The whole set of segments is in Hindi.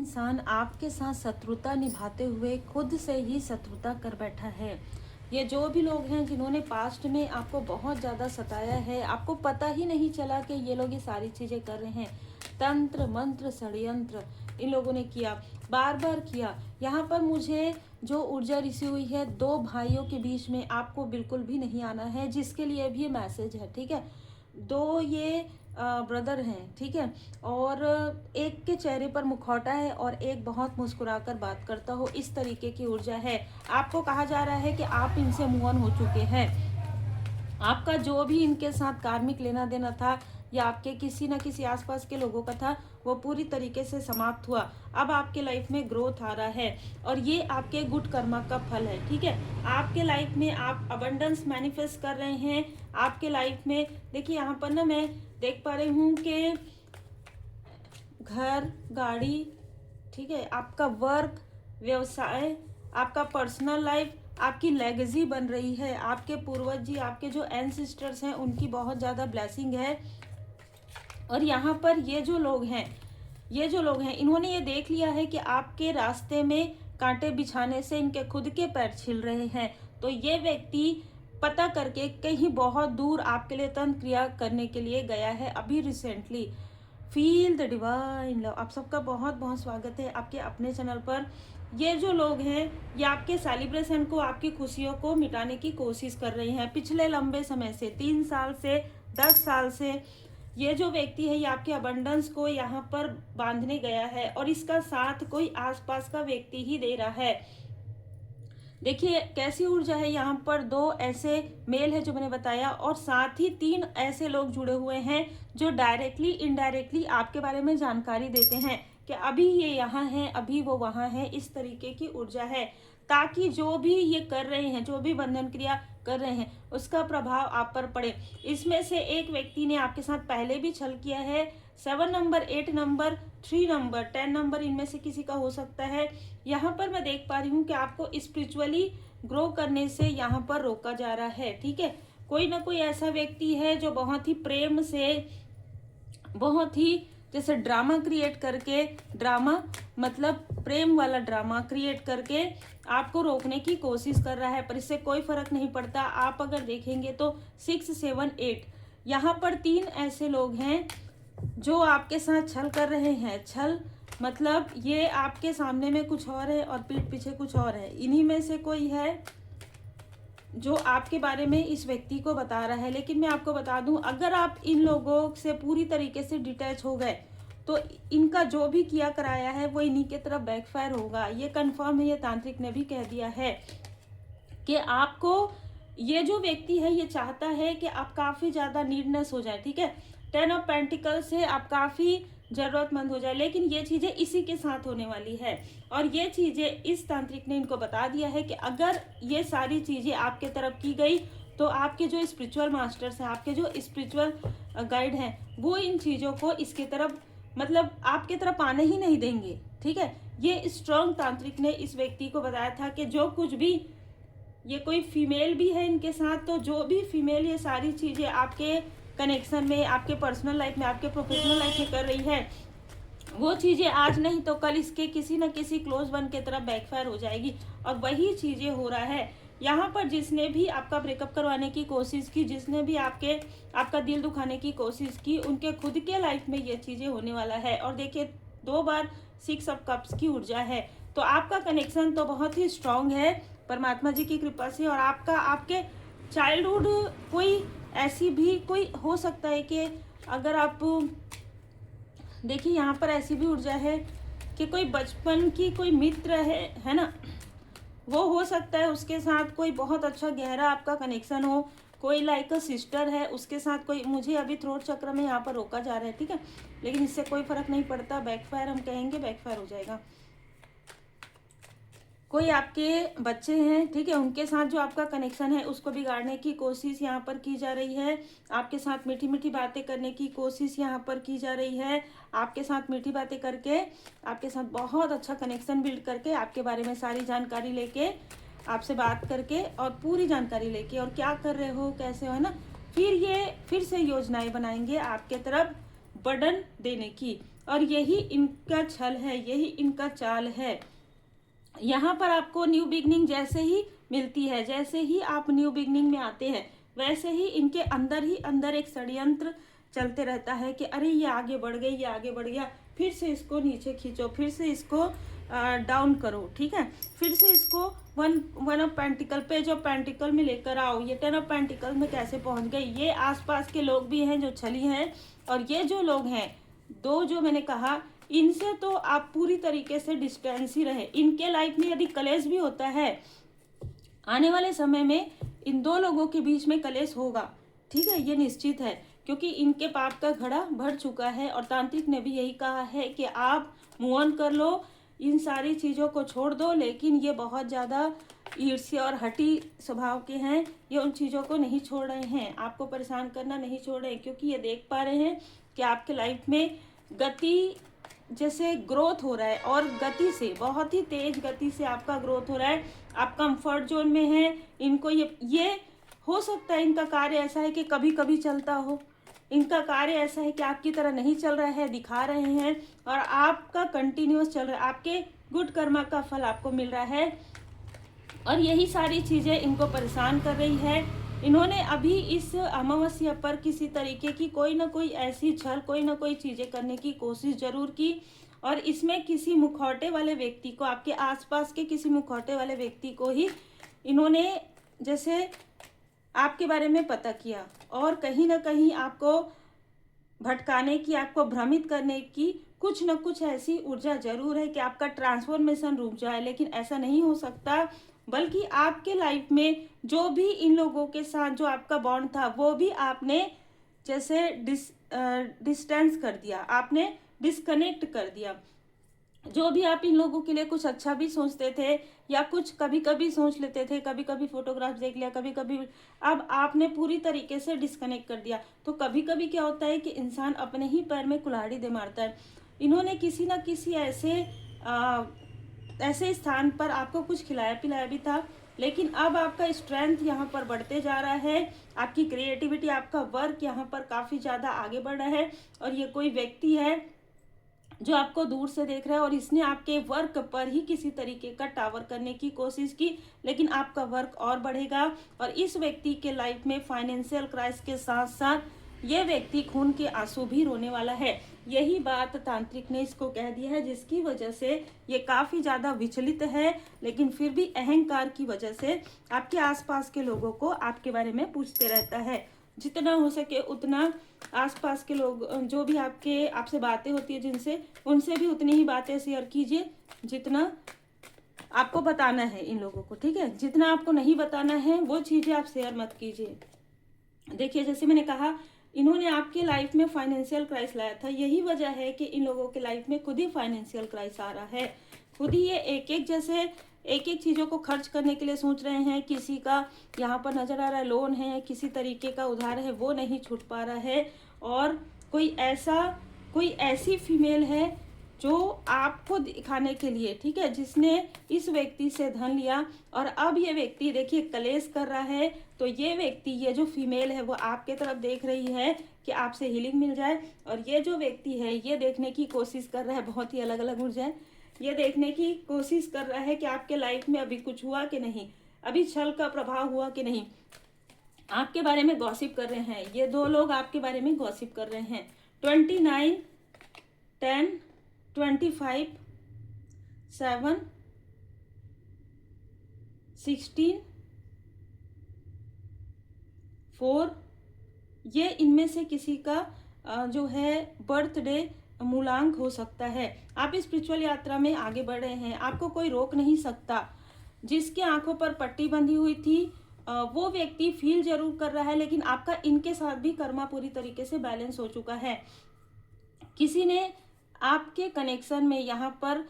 इंसान आपके साथ शत्रुता निभाते हुए खुद से ही शत्रुता कर बैठा है। ये जो भी लोग हैं जिन्होंने पास्ट में आपको बहुत ज़्यादा सताया है, आपको पता ही नहीं चला कि ये लोग ये सारी चीज़ें कर रहे हैं। तंत्र मंत्र षड्यंत्र इन लोगों ने किया, बार बार किया। यहाँ पर मुझे जो ऊर्जा रिसी हुई है, दो भाइयों के बीच में आपको बिल्कुल भी नहीं आना है, जिसके लिए भी ये मैसेज है। ठीक है, दो ये ब्रदर हैं, ठीक है, और एक के चेहरे पर मुखौटा है और एक बहुत मुस्कुराकर बात करता हो, इस तरीके की ऊर्जा है। आपको कहा जा रहा है कि आप इनसे मूव ऑन हो चुके हैं। आपका जो भी इनके साथ कार्मिक लेना देना था या आपके किसी न किसी आसपास के लोगों का था, वो पूरी तरीके से समाप्त हुआ। अब आपके लाइफ में ग्रोथ आ रहा है और ये आपके गुड कर्मा का फल है। ठीक है, आपके लाइफ में आप अबंडेंस मैनिफेस्ट कर रहे हैं। आपके लाइफ में देखिए, यहाँ पर ना मैं देख पा रही हूँ कि घर, गाड़ी, ठीक है, आपका वर्क, व्यवसाय, आपका पर्सनल लाइफ, आपकी लेगेसी बन रही है। आपके पूर्वज जी, आपके जो एंसेस्टर्स हैं, उनकी बहुत ज़्यादा ब्लेसिंग है। और यहाँ पर ये जो लोग हैं इन्होंने ये देख लिया है कि आपके रास्ते में कांटे बिछाने से इनके खुद के पैर छिल रहे हैं। तो ये व्यक्ति पता करके कहीं बहुत दूर आपके लिए तंत्र क्रिया करने के लिए गया है अभी recently. Feel the divine love. आप सबका बहुत बहुत स्वागत है आपके अपने चैनल पर। ये जो लोग हैं ये आपके सेलिब्रेशन को, आपकी खुशियों को मिटाने की कोशिश कर रहे हैं पिछले लंबे समय से, 3 साल से, 10 साल से। ये जो व्यक्ति है ये आपके अबंडेंस को यहाँ पर बांधने गया है और इसका साथ कोई आसपास का व्यक्ति ही दे रहा है। देखिए कैसी ऊर्जा है, यहाँ पर 2 ऐसे मेल है जो मैंने बताया, और साथ ही 3 ऐसे लोग जुड़े हुए हैं जो डायरेक्टली इनडायरेक्टली आपके बारे में जानकारी देते हैं कि अभी ये यहाँ है, अभी वो वहाँ है। इस तरीके की ऊर्जा है, ताकि जो भी ये कर रहे हैं, जो भी बंधन क्रिया कर रहे हैं, उसका प्रभाव आप पर पड़े। इसमें से एक व्यक्ति ने आपके साथ पहले भी छल किया है। 7 नंबर, 8 नंबर, 3 नंबर, 10 नंबर, इनमें से किसी का हो सकता है। यहाँ पर मैं देख पा रही हूँ कि आपको स्पिरिचुअली ग्रो करने से यहाँ पर रोका जा रहा है। ठीक है, कोई ना कोई ऐसा व्यक्ति है जो बहुत ही प्रेम से, बहुत ही जैसे ड्रामा क्रिएट करके, ड्रामा मतलब प्रेम वाला ड्रामा क्रिएट करके आपको रोकने की कोशिश कर रहा है, पर इससे कोई फर्क नहीं पड़ता। आप अगर देखेंगे तो 6, 7, 8 यहाँ पर 3 ऐसे लोग हैं जो आपके साथ छल कर रहे हैं। छल मतलब ये आपके सामने में कुछ और है और पीठ पीछे कुछ और है। इन्हीं में से कोई है जो आपके बारे में इस व्यक्ति को बता रहा है। लेकिन मैं आपको बता दूं, अगर आप इन लोगों से पूरी तरीके से डिटैच हो गए तो इनका जो भी किया कराया है वो इन्हीं के तरफ बैकफायर होगा। ये कंफर्म है, ये तांत्रिक ने भी कह दिया है कि आपको, ये जो व्यक्ति है ये चाहता है कि आप काफ़ी ज़्यादा नीडनेस हो जाए। ठीक है, 10 ऑफ पेंटिकल से आप काफ़ी जरूरतमंद हो जाए, लेकिन ये चीज़ें इसी के साथ होने वाली है। और ये चीज़ें इस तांत्रिक ने इनको बता दिया है कि अगर ये सारी चीज़ें आपके तरफ की गई तो आपके जो स्पिरिचुअल मास्टर्स हैं, आपके जो स्पिरिचुअल गाइड हैं, वो इन चीज़ों को इसके तरफ, मतलब आपके तरफ आने ही नहीं देंगे। ठीक है, ये स्ट्रॉन्ग तांत्रिक ने इस व्यक्ति को बताया था कि जो कुछ भी, ये कोई फीमेल भी है इनके साथ, तो जो भी फीमेल ये सारी चीज़ें आपके कनेक्शन में, आपके पर्सनल लाइफ में, आपके प्रोफेशनल लाइफ में कर रही है, वो चीज़ें आज नहीं तो कल इसके किसी न किसी क्लोज वन के तरफ बैकफायर हो जाएगी। और वही चीज़ें हो रहा है यहाँ पर। जिसने भी आपका ब्रेकअप करवाने की कोशिश की, जिसने भी आपका दिल दुखाने की कोशिश की, उनके खुद के लाइफ में ये चीज़ें होने वाला है। और देखिए 2 बार 6 ऑफ कप्स की ऊर्जा है, तो आपका कनेक्शन तो बहुत ही स्ट्रांग है परमात्मा जी की कृपा से। और आपके चाइल्डहुड कोई ऐसी भी कोई हो सकता है कि अगर आप देखिए, यहाँ पर ऐसी भी ऊर्जा है कि कोई बचपन की कोई मित्र है ना, वो हो सकता है, उसके साथ कोई बहुत अच्छा गहरा आपका कनेक्शन हो। कोई लाइक अ सिस्टर है, उसके साथ कोई, मुझे अभी थ्रोट चक्र में यहाँ पर रोका जा रहा है। ठीक है, लेकिन इससे कोई फर्क नहीं पड़ता, बैकफायर हम कहेंगे, बैकफायर हो जाएगा। कोई आपके बच्चे हैं, ठीक है, उनके साथ जो आपका कनेक्शन है उसको बिगाड़ने की कोशिश यहाँ पर की जा रही है। आपके साथ मीठी मीठी बातें करने की कोशिश यहाँ पर की जा रही है। आपके साथ मीठी बातें करके, आपके साथ बहुत अच्छा कनेक्शन बिल्ड करके, आपके बारे में सारी जानकारी लेके, आपसे बात करके और पूरी जानकारी लेके, और क्या कर रहे हो, कैसे हो, है ना, फिर से योजनाएं बनाएंगे आपके तरफ बर्डन देने की। और यही इनका छल है, यही इनका चाल है। यहाँ पर आपको न्यू बिगनिंग जैसे ही मिलती है, जैसे ही आप न्यू बिगनिंग में आते हैं, वैसे ही इनके अंदर ही अंदर एक षड्यंत्र चलते रहता है कि अरे ये आगे बढ़ गई, ये आगे बढ़ गया, फिर से इसको नीचे खींचो, फिर से इसको डाउन करो, ठीक है, फिर से इसको वन ऑफ पेंटिकल पे जो पेंटिकल में लेकर आओ, ये टेन ऑफ पेंटिकल में कैसे पहुंच गई। ये आसपास के लोग भी हैं जो छली हैं, और ये जो लोग हैं दो जो मैंने कहा, इनसे तो आप पूरी तरीके से डिस्टेंस ही रहे। इनके लाइफ में यदि कलेश भी होता है, आने वाले समय में इन दो लोगों के बीच में कलेश होगा, ठीक है, ये निश्चित है, क्योंकि इनके पाप का घड़ा भर चुका है। और तांत्रिक ने भी यही कहा है कि आप मूव ऑन कर लो, इन सारी चीज़ों को छोड़ दो। लेकिन ये बहुत ज़्यादा ईर्ष्या और हठी स्वभाव के हैं, ये उन चीज़ों को नहीं छोड़ रहे हैं, आपको परेशान करना नहीं छोड़ रहे हैं, क्योंकि ये देख पा रहे हैं कि आपके लाइफ में गति जैसे ग्रोथ हो रहा है, और गति से, बहुत ही तेज गति से आपका ग्रोथ हो रहा है। आप कंफर्ट जोन में हैं। इनको ये हो सकता है इनका कार्य ऐसा है कि कभी कभी चलता हो, इनका कार्य ऐसा है कि आपकी तरह नहीं चल रहा है, दिखा रहे हैं, और आपका कंटिन्यूअस चल रहा है, आपके गुड कर्मा का फल आपको मिल रहा है। और यही सारी चीज़ें इनको परेशान कर रही है। इन्होंने अभी इस अमावस्या पर किसी तरीके की कोई ना कोई ऐसी छल, कोई ना कोई चीज़ें करने की कोशिश जरूर की, और इसमें किसी मुखौटे वाले व्यक्ति को, आपके आसपास के किसी मुखौटे वाले व्यक्ति को ही इन्होंने जैसे आपके बारे में पता किया, और कहीं ना कहीं आपको भटकाने की, आपको भ्रमित करने की कुछ न कुछ ऐसी ऊर्जा जरूर है कि आपका ट्रांसफॉर्मेशन रुक जाए। लेकिन ऐसा नहीं हो सकता, बल्कि आपके लाइफ में जो भी इन लोगों के साथ जो आपका बॉन्ड था, वो भी आपने जैसे डिस्टेंस कर दिया, आपने डिस्कनेक्ट कर दिया। जो भी आप इन लोगों के लिए कुछ अच्छा भी सोचते थे, या कुछ कभी कभी सोच लेते थे, कभी कभी फोटोग्राफ देख लिया, कभी कभी, अब आपने पूरी तरीके से डिस्कनेक्ट कर दिया। तो कभी कभी क्या होता है कि इंसान अपने ही पैर में कुल्हाड़ी दे मारता है। इन्होंने किसी ना किसी ऐसे स्थान पर आपको कुछ खिलाया पिलाया भी था, लेकिन अब आपका स्ट्रेंथ यहाँ पर बढ़ते जा रहा है, आपकी क्रिएटिविटी, आपका वर्क यहाँ पर काफ़ी ज़्यादा आगे बढ़ रहा है। और ये कोई व्यक्ति है जो आपको दूर से देख रहा है, और इसने आपके वर्क पर ही किसी तरीके का टावर करने की कोशिश की, लेकिन आपका वर्क और बढ़ेगा। और इस व्यक्ति के लाइफ में फाइनेंशियल क्राइसिस के साथ साथ ये व्यक्ति खून के आंसू भी रोने वाला है। यही बात तांत्रिक ने इसको कह दिया है, जिसकी वजह से ये काफ़ी ज़्यादा विचलित है, लेकिन फिर भी अहंकार की वजह से आपके आसपास के लोगों को आपके बारे में पूछते रहता है। जितना हो सके उतना आसपास के लोग जो भी आपसे बातें होती है जिनसे, उनसे भी उतनी ही बातें शेयर कीजिए जितना आपको बताना है इन लोगों को, ठीक है। जितना आपको नहीं बताना है वो चीज़ें आप शेयर मत कीजिए। देखिए, जैसे मैंने कहा, इन्होंने आपके लाइफ में फाइनेंशियल क्राइसिस लाया था। यही वजह है कि इन लोगों के लाइफ में खुद ही फाइनेंशियल क्राइसिस आ रहा है। खुद ही ये एक एक चीज़ों को खर्च करने के लिए सोच रहे हैं। किसी का यहाँ पर नज़र आ रहा है लोन है, किसी तरीके का उधार है, वो नहीं छूट पा रहा है। और कोई ऐसी फीमेल है जो आपको दिखाने के लिए, ठीक है, जिसने इस व्यक्ति से धन लिया, और अब ये व्यक्ति देखिए कलेश कर रहा है। तो ये व्यक्ति, ये जो फीमेल है, वो आपके तरफ देख रही है कि आपसे हीलिंग मिल जाए, और ये जो व्यक्ति है ये देखने की कोशिश कर रहा है, बहुत ही अलग अलग ऊर्जा है, ये देखने की कोशिश कर रहा है कि आपके लाइफ में अभी कुछ हुआ कि नहीं, अभी छल का प्रभाव हुआ कि नहीं। आपके बारे में गॉसिप कर रहे हैं, ये दो लोग आपके बारे में गॉसिप कर रहे हैं। 29, 10, 25, 7, 16, 4, ये इनमें से किसी का जो है बर्थडे मूलांक हो सकता है। आप स्पिरिचुअल यात्रा में आगे बढ़ रहे हैं, आपको कोई रोक नहीं सकता। जिसके आंखों पर पट्टी बंधी हुई थी वो व्यक्ति फील जरूर कर रहा है, लेकिन आपका इनके साथ भी कर्मा पूरी तरीके से बैलेंस हो चुका है। किसी ने आपके कनेक्शन में यहाँ पर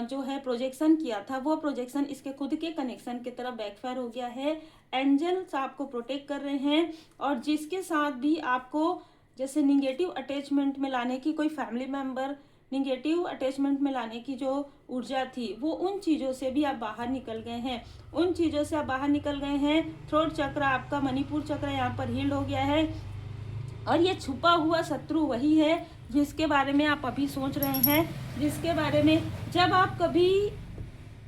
जो है प्रोजेक्शन किया था, वो प्रोजेक्शन इसके खुद के कनेक्शन की तरफ बैकफायर हो गया है। एंजल्स आपको प्रोटेक्ट कर रहे हैं, और जिसके साथ भी आपको जैसे निगेटिव अटैचमेंट में लाने की, कोई फैमिली मेंबर निगेटिव अटैचमेंट में लाने की जो ऊर्जा थी, वो उन चीज़ों से भी आप बाहर निकल गए हैं। उन चीज़ों से आप बाहर निकल गए हैं। थ्रोट चक्र आपका, मणिपुर चक्र यहाँ पर हील्ड हो गया है। और ये छुपा हुआ शत्रु वही है जिसके बारे में आप अभी सोच रहे हैं, जिसके बारे में जब आप कभी,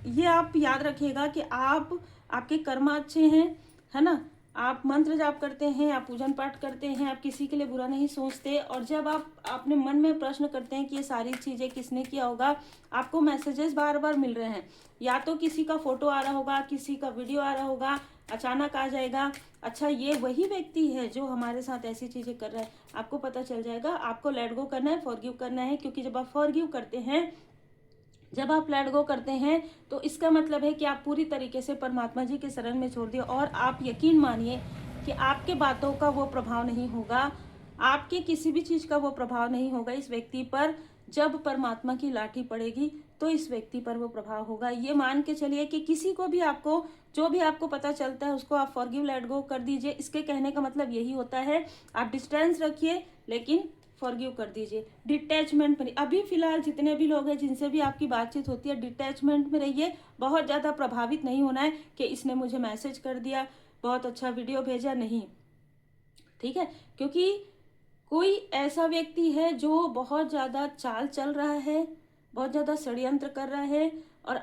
ये आप याद रखिएगा कि आपके कर्म अच्छे हैं, है ना, आप मंत्र जाप करते हैं, आप पूजन पाठ करते हैं, आप किसी के लिए बुरा नहीं सोचते, और जब आप अपने मन में प्रश्न करते हैं कि ये सारी चीज़ें किसने किया होगा, आपको मैसेजेस बार बार मिल रहे हैं, या तो किसी का फोटो आ रहा होगा, किसी का वीडियो आ रहा होगा, अचानक आ जाएगा, अच्छा ये वही व्यक्ति है जो हमारे साथ ऐसी चीज़ें कर रहा है, आपको पता चल जाएगा। आपको लेट गो करना है, फॉरगिव करना है, क्योंकि जब आप फॉरगिव करते हैं, जब आप लेट गो करते हैं, तो इसका मतलब है कि आप पूरी तरीके से परमात्मा जी के शरण में छोड़ दिए, और आप यकीन मानिए कि आपके बातों का वो प्रभाव नहीं होगा, आपके किसी भी चीज़ का वो प्रभाव नहीं होगा इस व्यक्ति पर। जब परमात्मा की लाठी पड़ेगी तो इस व्यक्ति पर वो प्रभाव होगा। ये मान के चलिए कि किसी को भी, आपको जो भी आपको पता चलता है उसको आप फॉरगिव लेट गो कर दीजिए। इसके कहने का मतलब यही होता है, आप डिस्टेंस रखिए लेकिन फॉरगिव कर दीजिए, डिटैचमेंट में। अभी फिलहाल जितने भी लोग हैं जिनसे भी आपकी बातचीत होती है, डिटैचमेंट में रहिए। बहुत ज़्यादा प्रभावित नहीं होना है कि इसने मुझे मैसेज कर दिया, बहुत अच्छा वीडियो भेजा, नहीं, ठीक है, क्योंकि कोई ऐसा व्यक्ति है जो बहुत ज़्यादा चाल चल रहा है, बहुत ज़्यादा षड्यंत्र कर रहा है, और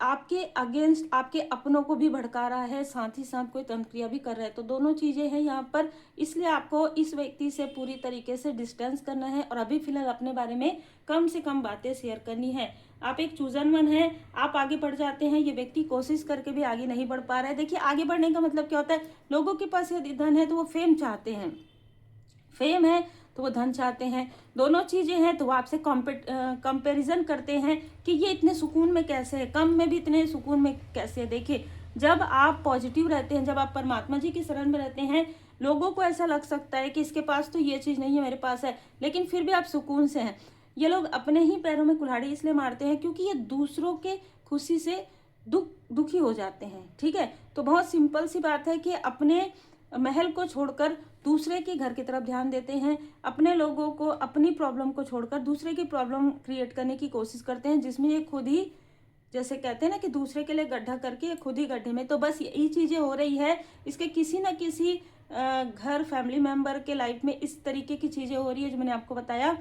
आपके अगेंस्ट आपके अपनों को भी भड़का रहा है, साथ ही साथ कोई तंत्रिया भी कर रहा है। तो दोनों चीज़ें हैं यहाँ पर, इसलिए आपको इस व्यक्ति से पूरी तरीके से डिस्टेंस करना है, और अभी फिलहाल अपने बारे में कम से कम बातें शेयर करनी है। आप एक चूजन वन है, आप आगे बढ़ जाते हैं, ये व्यक्ति कोशिश करके भी आगे नहीं बढ़ पा रहा है। देखिए, आगे बढ़ने का मतलब क्या होता है, लोगों के पास यदि धन है तो वो फेम चाहते हैं, फेम है तो वो धन चाहते हैं, दोनों चीज़ें हैं तो वो आपसे कंपैरिजन करते हैं कि ये इतने सुकून में कैसे है, कम में भी इतने सुकून में कैसे है। देखिए, जब आप पॉजिटिव रहते हैं, जब आप परमात्मा जी की शरण में रहते हैं, लोगों को ऐसा लग सकता है कि इसके पास तो ये चीज़ नहीं है, मेरे पास है, लेकिन फिर भी आप सुकून से हैं। ये लोग अपने ही पैरों में कुल्हाड़ी इसलिए मारते हैं क्योंकि ये दूसरों के खुशी से दुखी हो जाते हैं, ठीक है। तो बहुत सिंपल सी बात है कि अपने महल को छोड़कर दूसरे के घर की तरफ ध्यान देते हैं, अपने लोगों को, अपनी प्रॉब्लम को छोड़कर दूसरे की प्रॉब्लम क्रिएट करने की कोशिश करते हैं, जिसमें ये खुद ही, जैसे कहते हैं ना कि दूसरे के लिए गड्ढा करके ये खुद ही गड्ढे में। तो बस यही चीज़ें हो रही है, इसके किसी न किसी घर, फैमिली मेम्बर के लाइफ में इस तरीके की चीज़ें हो रही है जो मैंने आपको बताया।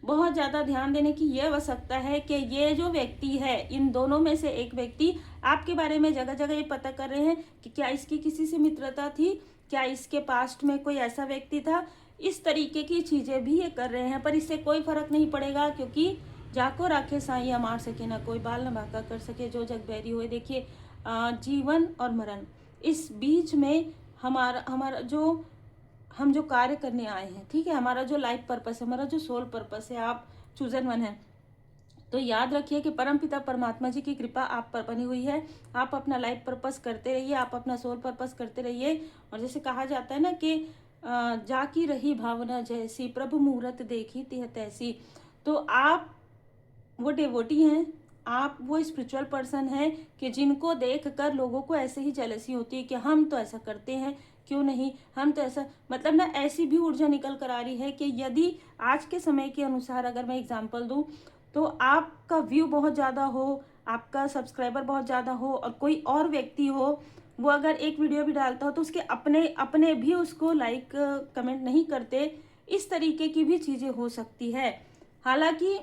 बहुत ज़्यादा ध्यान देने की ये आवश्यकता है कि ये जो व्यक्ति है, इन दोनों में से एक व्यक्ति आपके बारे में जगह जगह ये पता कर रहे हैं कि क्या इसकी किसी से मित्रता थी, क्या इसके पास्ट में कोई ऐसा व्यक्ति था, इस तरीके की चीज़ें भी ये कर रहे हैं। पर इससे कोई फर्क नहीं पड़ेगा, क्योंकि जाको राखे साइया मार सके ना कोई, बाल न बांका कर सके जो जग बैरी हुए। देखिए, जीवन और मरण, इस बीच में हमारा जो हम जो कार्य करने आए हैं, ठीक है, हमारा जो लाइफ पर्पस है, हमारा जो सोल पर्पस है, आप चूजन वन है, तो याद रखिए कि परमपिता परमात्मा जी की कृपा आप पर बनी हुई है। आप अपना लाइफ पर्पस करते रहिए, आप अपना सोल पर्पस करते रहिए। और जैसे कहा जाता है ना कि जाकी रही भावना जैसी, प्रभु मुहूर्त देखी तिह तैसी। तो आप वो डिवोटी हैं, आप वो स्पिरिचुअल पर्सन हैं कि जिनको देख कर लोगों को ऐसे ही जेलसी होती है कि हम तो ऐसा करते हैं, क्यों नहीं, हम तो ऐसा, मतलब ना ऐसी भी ऊर्जा निकल कर आ रही है कि यदि आज के समय के अनुसार अगर मैं एग्जांपल दूं, तो आपका व्यू बहुत ज़्यादा हो, आपका सब्सक्राइबर बहुत ज़्यादा हो, और कोई और व्यक्ति हो, वो अगर एक वीडियो भी डालता हो तो उसके अपने अपने भी उसको लाइक कमेंट नहीं करते, इस तरीके की भी चीज़ें हो सकती है। हालांकि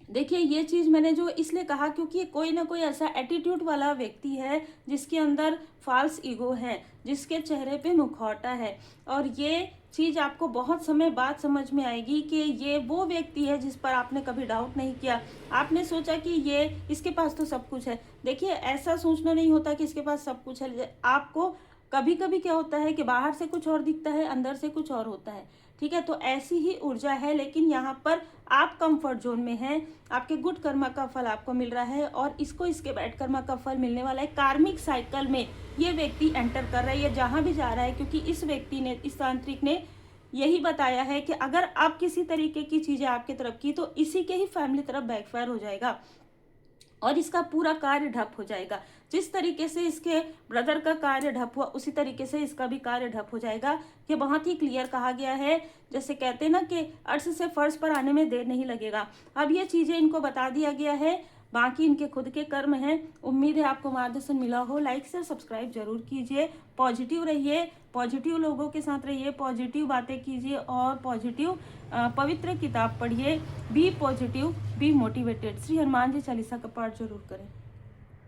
देखिए, ये चीज़ मैंने जो इसलिए कहा क्योंकि कोई ना कोई ऐसा एटीट्यूड वाला व्यक्ति है जिसके अंदर फॉल्स ईगो है, जिसके चेहरे पे मुखौटा है, और ये चीज़ आपको बहुत समय बाद समझ में आएगी कि ये वो व्यक्ति है जिस पर आपने कभी डाउट नहीं किया। आपने सोचा कि ये, इसके पास तो सब कुछ है। देखिए, ऐसा सोचना नहीं होता कि इसके पास सब कुछ है। आपको कभी कभी क्या होता है कि बाहर से कुछ और दिखता है, अंदर से कुछ और होता है, ठीक है। तो ऐसी ही ऊर्जा है, लेकिन यहाँ पर आप कंफर्ट जोन में हैं, आपके गुड कर्मा का फल आपको मिल रहा है, और इसको इसके बैड कर्मा का फल मिलने वाला है। कार्मिक साइकिल में ये व्यक्ति एंटर कर रहा है, ये जहाँ भी जा रहा है, क्योंकि इस व्यक्ति ने, इस तांत्रिक ने यही बताया है कि अगर आप किसी तरीके की चीज़ें आपकी तरफ की तो इसी के ही फैमिली तरफ बैकफायर हो जाएगा, और इसका पूरा कार्य ठप हो जाएगा। जिस तरीके से इसके ब्रदर का कार्य ठप हुआ, उसी तरीके से इसका भी कार्य ठप हो जाएगा। ये बहुत ही क्लियर कहा गया है, जैसे कहते हैं ना कि अर्श से फर्श पर आने में देर नहीं लगेगा। अब ये चीज़ें इनको बता दिया गया है, बाकी इनके खुद के कर्म हैं। उम्मीद है आपको मार्गदर्शन मिला हो। लाइक से सब्सक्राइब जरूर कीजिए। पॉजिटिव रहिए, पॉजिटिव लोगों के साथ रहिए, पॉजिटिव बातें कीजिए और पॉजिटिव पवित्र किताब पढ़िए। Be positive, be motivated. Shri Hanuman ji Chalisa का पाठ जरूर करें।